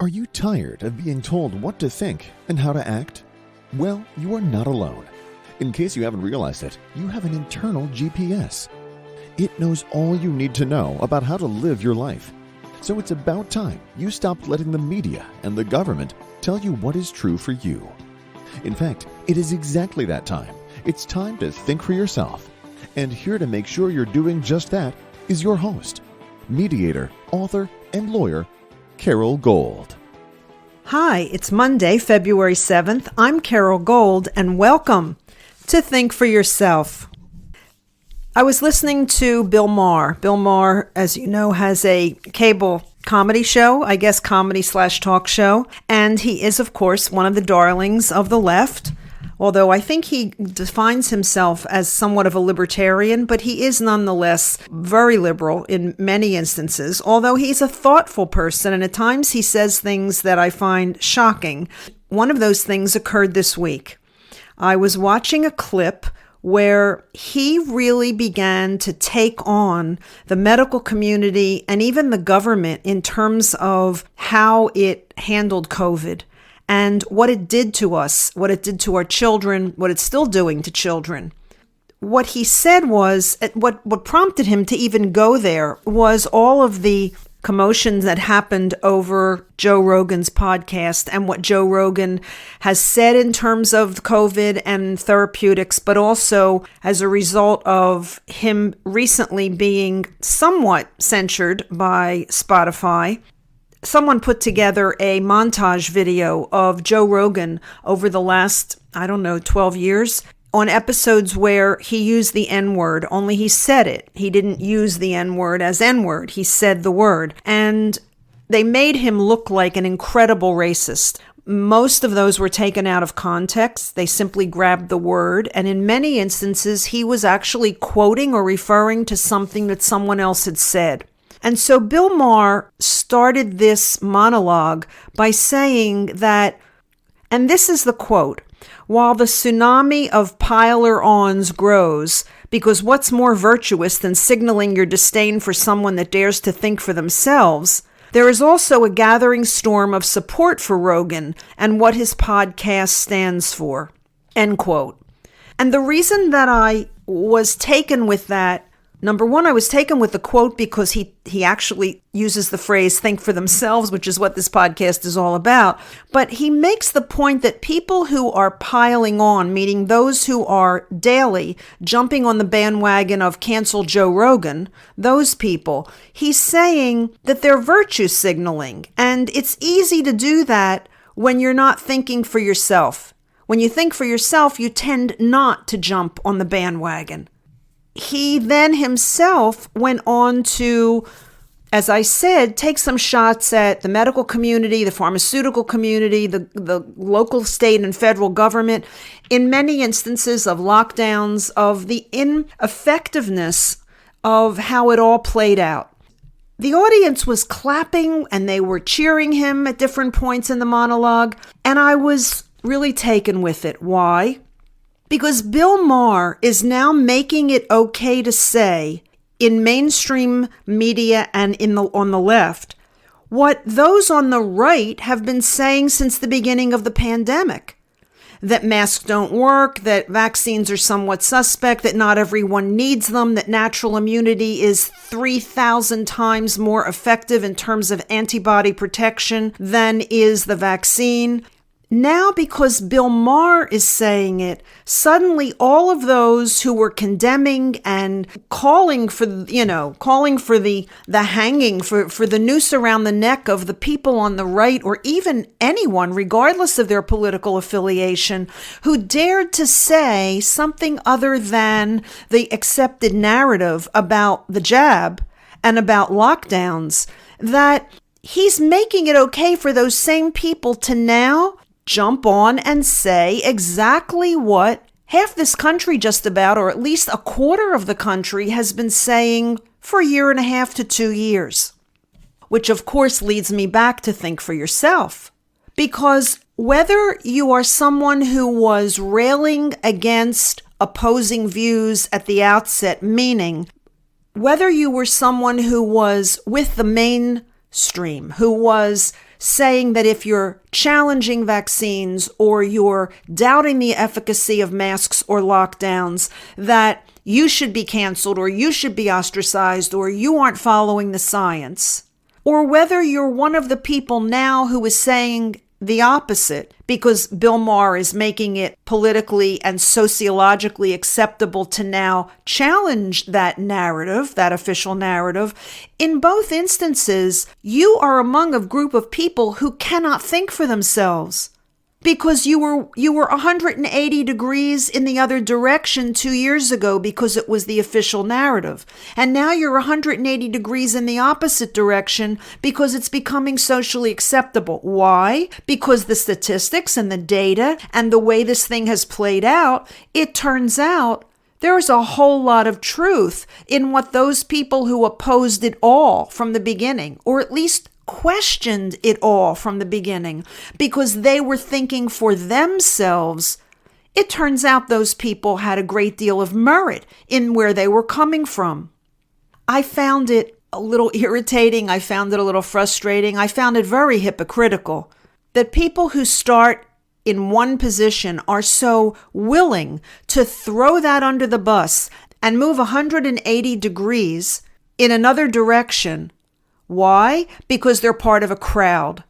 Are you tired of being told what to think and how to act? Well, you are not alone. In case you haven't realized it, you have an internal GPS. It knows all you need to know about how to live your life. So it's about time you stopped letting the media and the government tell you what is true for you. In fact, it is exactly that time. It's time to think for yourself. And here to make sure you're doing just that is your host, mediator, author, and lawyer, Carol Gold. Hi, it's Monday, February 7th. I'm Carol Gold, and welcome to Think for Yourself. I was listening to Bill Maher. Bill Maher, as you know, has a cable comedy show, I guess comedy/talk show, and he is, of course, one of the darlings of the left. Although I think he defines himself as somewhat of a libertarian, but he is nonetheless very liberal in many instances, although he's a thoughtful person, and at times he says things that I find shocking. One of those things occurred this week. I was watching a clip where he really began to take on the medical community and even the government in terms of how it handled COVID. And what it did to us, what it did to our children, what it's still doing to children. What he said was, what prompted him to even go there was all of the commotions that happened over Joe Rogan's podcast and what Joe Rogan has said in terms of COVID and therapeutics, but also as a result of him recently being somewhat censured by Spotify. Someone put together a montage video of Joe Rogan over the last, 12 years on episodes where he used the N-word, only he said it. He didn't use the N-word as N-word. He said the word. And they made him look like an incredible racist. Most of those were taken out of context. They simply grabbed the word. And in many instances, he was actually quoting or referring to something that someone else had said. And so Bill Maher started this monologue by saying that, and this is the quote, "While the tsunami of piler-ons grows, because what's more virtuous than signaling your disdain for someone that dares to think for themselves, there is also a gathering storm of support for Rogan and what his podcast stands for." End quote. And the reason that I was taken with that, number one, I was taken with the quote because he actually uses the phrase think for themselves, which is what this podcast is all about. But he makes the point that people who are piling on, meaning those who are daily jumping on the bandwagon of cancel Joe Rogan, those people, he's saying that they're virtue signaling. And it's easy to do that when you're not thinking for yourself. When you think for yourself, you tend not to jump on the bandwagon. He then himself went on to, as I said, take some shots at the medical community, the pharmaceutical community, the local, state, and federal government, in many instances of lockdowns, of the ineffectiveness of how it all played out. The audience was clapping and they were cheering him at different points in the monologue, and I was really taken with it. Why? Because Bill Maher is now making it okay to say in mainstream media and on the left what those on the right have been saying since the beginning of the pandemic. That masks don't work, that vaccines are somewhat suspect, that not everyone needs them, that natural immunity is 3,000 times more effective in terms of antibody protection than is the vaccine. Now, because Bill Maher is saying it, suddenly all of those who were condemning and calling for the hanging, for the noose around the neck of the people on the right, or even anyone, regardless of their political affiliation, who dared to say something other than the accepted narrative about the jab and about lockdowns, that he's making it okay for those same people to now jump on and say exactly what half this country just about, or at least a quarter of the country, has been saying for a year and a half to 2 years. Which of course leads me back to think for yourself. Because whether you are someone who was railing against opposing views at the outset, meaning whether you were someone who was with the mainstream, who was saying that if you're challenging vaccines or you're doubting the efficacy of masks or lockdowns, that you should be canceled or you should be ostracized or you aren't following the science. Or whether you're one of the people now who is saying the opposite because Bill Maher is making it politically and sociologically acceptable to now challenge that narrative, that official narrative. In both instances, you are among a group of people who cannot think for themselves because you were 180 degrees in the other direction 2 years ago because it was the official narrative. And now you're 180 degrees in the opposite direction because it's becoming socially acceptable. Why? Because the statistics and the data and the way this thing has played out, it turns out there's a whole lot of truth in what those people who opposed it all from the beginning, or at least questioned it all from the beginning because they were thinking for themselves. It turns out those people had a great deal of merit in where they were coming from. I found it a little irritating. I found it a little frustrating. I found it very hypocritical that people who start in one position are so willing to throw that under the bus and move 180 degrees in another direction. Why? Because they're part of a crowd,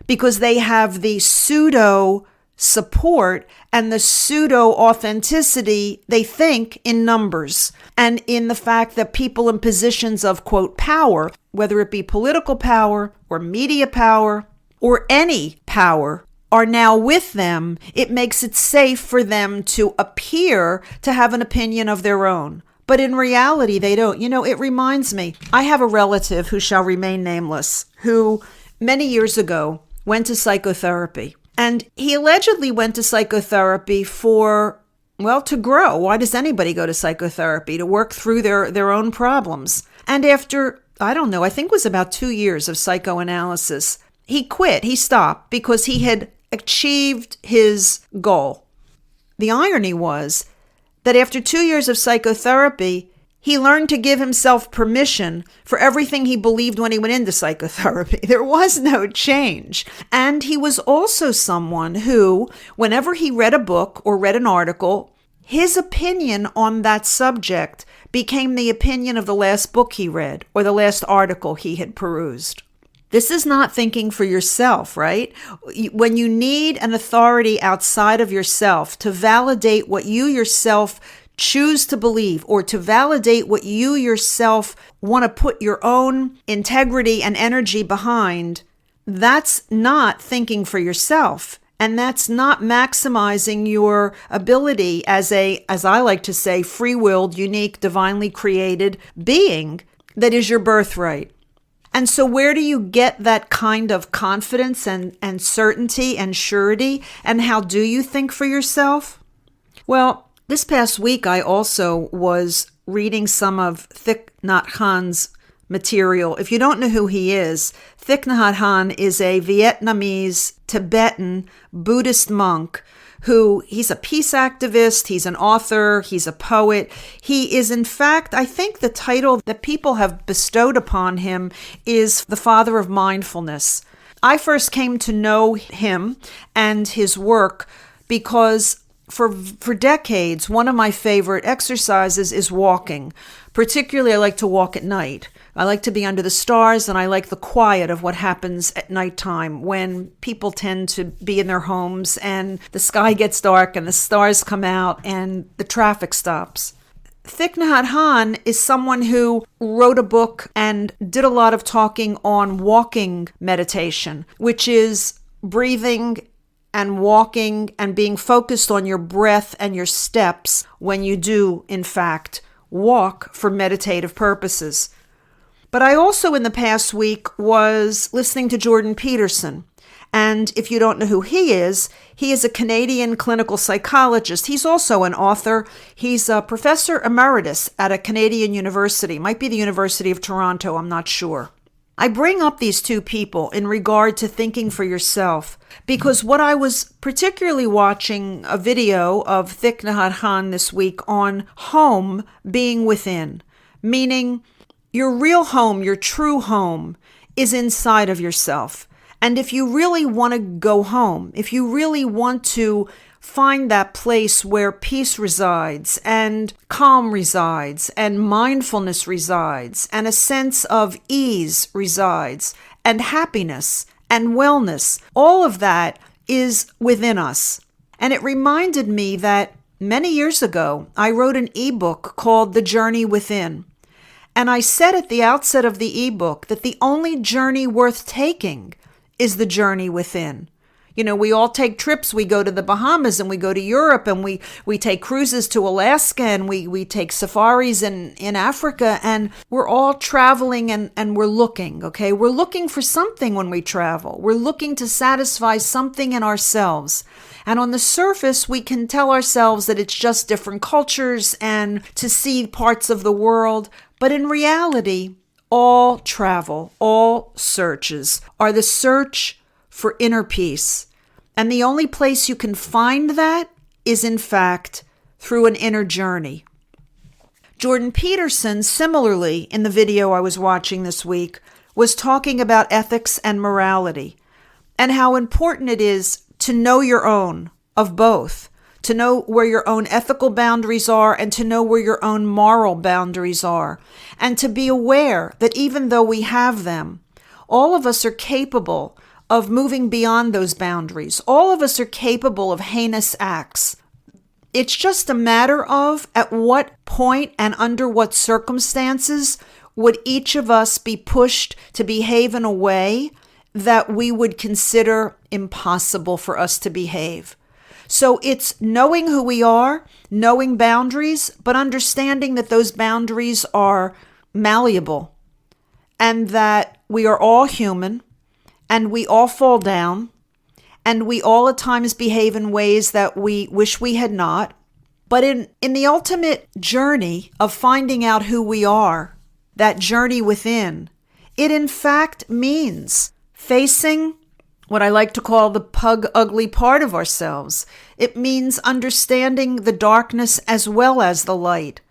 because they have the pseudo support and the pseudo authenticity, they think, in numbers and in the fact that people in positions of, quote, power, whether it be political power or media power or any power, are now with them. It makes it safe for them to appear to have an opinion of their own. But in reality, they don't. It reminds me, I have a relative who shall remain nameless, who many years ago went to psychotherapy. And he allegedly went to psychotherapy to grow. Why does anybody go to psychotherapy? To work through their own problems. And after, I think it was about 2 years of psychoanalysis, he quit. He stopped because he had achieved his goal. The irony was that after 2 years of psychotherapy, he learned to give himself permission for everything he believed when he went into psychotherapy. There was no change. And he was also someone who, whenever he read a book or read an article, his opinion on that subject became the opinion of the last book he read or the last article he had perused. This is not thinking for yourself, right? When you need an authority outside of yourself to validate what you yourself choose to believe or to validate what you yourself want to put your own integrity and energy behind, that's not thinking for yourself. And that's not maximizing your ability as I like to say, free-willed, unique, divinely created being that is your birthright. And so where do you get that kind of confidence and certainty and surety? And how do you think for yourself? Well, this past week, I also was reading some of Thich Nhat Hanh's material. If you don't know who he is, Thich Nhat Hanh is a Vietnamese, Tibetan, Buddhist monk he's a peace activist, he's an author, he's a poet. He is, in fact, I think the title that people have bestowed upon him is the father of mindfulness. I first came to know him and his work because for decades, one of my favorite exercises is walking. Particularly, I like to walk at night. I like to be under the stars, and I like the quiet of what happens at nighttime when people tend to be in their homes and the sky gets dark and the stars come out and the traffic stops. Thich Nhat Hanh is someone who wrote a book and did a lot of talking on walking meditation, which is breathing and walking and being focused on your breath and your steps when you do, in fact, walk for meditative purposes. But I also, in the past week, was listening to Jordan Peterson. And if you don't know who he is a Canadian clinical psychologist. He's also an author. He's a professor emeritus at a Canadian university. Might be the University of Toronto, I'm not sure. I bring up these two people in regard to thinking for yourself because what I was particularly watching a video of Thich Nhat Hanh this week on home being within, meaning your real home, your true home is inside of yourself. And if you really want to go home, if you really want to find that place where peace resides and calm resides and mindfulness resides and a sense of ease resides and happiness and wellness, all of that is within us. And it reminded me that many years ago, I wrote an ebook called The Journey Within. And I said at the outset of the ebook that the only journey worth taking is the journey within. You know, we all take trips. We go to the Bahamas and we go to Europe and we take cruises to Alaska and we take safaris in Africa, and we're all traveling and we're looking, okay? We're looking for something when we travel. We're looking to satisfy something in ourselves. And on the surface, we can tell ourselves that it's just different cultures and to see parts of the world. But in reality, all travel, all searches are the search for inner peace. And the only place you can find that is, in fact, through an inner journey. Jordan Peterson, similarly, in the video I was watching this week, was talking about ethics and morality and how important it is to know your own of both, to know where your own ethical boundaries are and to know where your own moral boundaries are, and to be aware that even though we have them, all of us are capable of moving beyond those boundaries. All of us are capable of heinous acts. It's just a matter of at what point and under what circumstances would each of us be pushed to behave in a way that we would consider impossible for us to behave. So it's knowing who we are, knowing boundaries, but understanding that those boundaries are malleable and that we are all human and we all fall down and we all at times behave in ways that we wish we had not. But in the ultimate journey of finding out who we are, that journey within, it in fact means facing what I like to call the pug ugly part of ourselves. It means understanding the darkness as well as the light.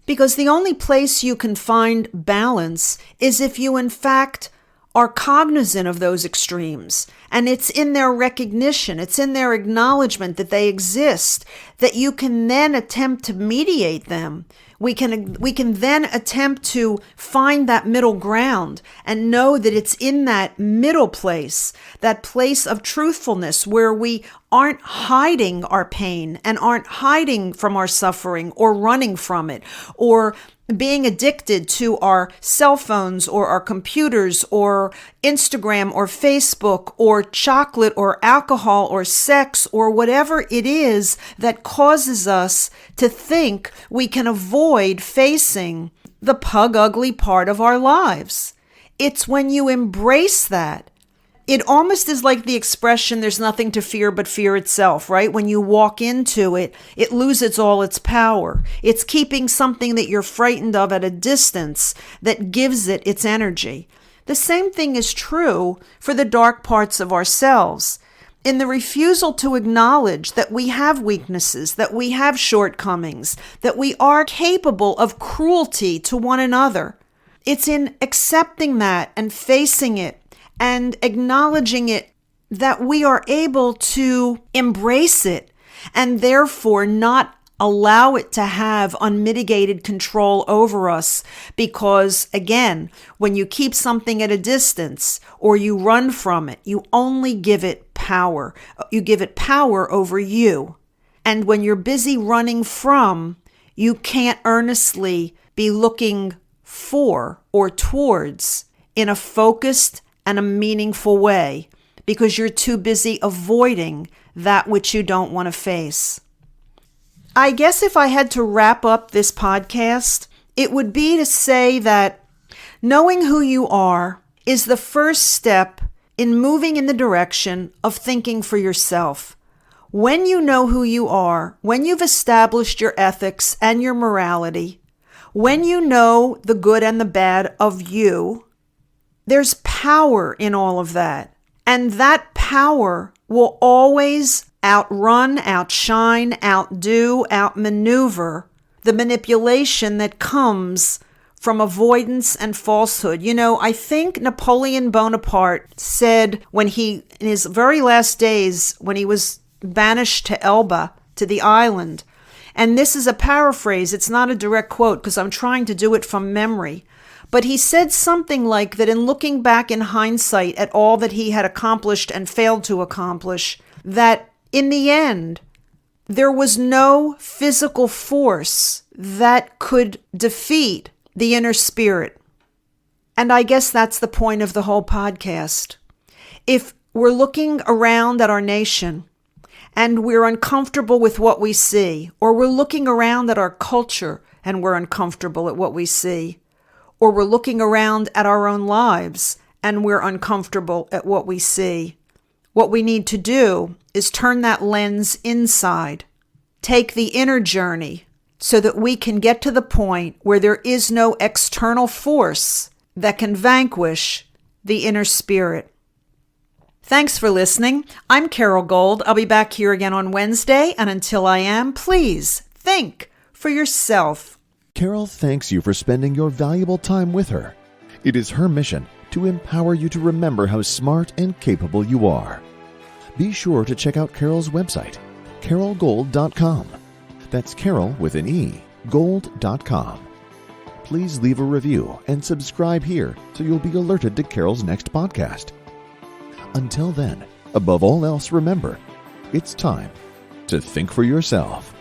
Because the only place you can find balance is if you in fact are cognizant of those extremes. And it's in their recognition, it's in their acknowledgement that they exist, that you can then attempt to mediate them. We can then attempt to find that middle ground and know that it's in that middle place, that place of truthfulness where we aren't hiding our pain and aren't hiding from our suffering or running from it or being addicted to our cell phones or our computers or Instagram or Facebook or chocolate or alcohol or sex or whatever it is that causes us to think we can avoid facing the pug ugly part of our lives. It's when you embrace that. It almost is like the expression, there's nothing to fear but fear itself, right? When you walk into it, it loses all its power. It's keeping something that you're frightened of at a distance that gives it its energy. The same thing is true for the dark parts of ourselves. In the refusal to acknowledge that we have weaknesses, that we have shortcomings, that we are capable of cruelty to one another. It's in accepting that and facing it and acknowledging it that we are able to embrace it and therefore not allow it to have unmitigated control over us. Because again, when you keep something at a distance or you run from it, you only give it power. You give it power over you. And when you're busy running from, you can't earnestly be looking for or towards in a focused and a meaningful way because you're too busy avoiding that which you don't want to face. I guess if I had to wrap up this podcast, it would be to say that knowing who you are is the first step in moving in the direction of thinking for yourself. When you know who you are, when you've established your ethics and your morality, when you know the good and the bad of you, there's power in all of that. And that power will always outrun, outshine, outdo, outmaneuver the manipulation that comes from avoidance and falsehood. You know, I think Napoleon Bonaparte said when in his very last days, when he was banished to Elba, to the island, and this is a paraphrase, it's not a direct quote because I'm trying to do it from memory, but he said something like that in looking back in hindsight at all that he had accomplished and failed to accomplish, that in the end, there was no physical force that could defeat the inner spirit. And I guess that's the point of the whole podcast. If we're looking around at our nation and we're uncomfortable with what we see, or we're looking around at our culture and we're uncomfortable at what we see, or we're looking around at our own lives and we're uncomfortable at what we see, what we need to do is turn that lens inside, take the inner journey so that we can get to the point where there is no external force that can vanquish the inner spirit. Thanks for listening. I'm Carol Gold. I'll be back here again on Wednesday, and until I am, please think for yourself. Carol thanks you for spending your valuable time with her. It is her mission to empower you to remember how smart and capable you are. Be sure to check out Carol's website, carolgold.com. That's Carol with an E, gold.com. Please leave a review and subscribe here so you'll be alerted to Carol's next podcast. Until then, above all else, remember, it's time to think for yourself.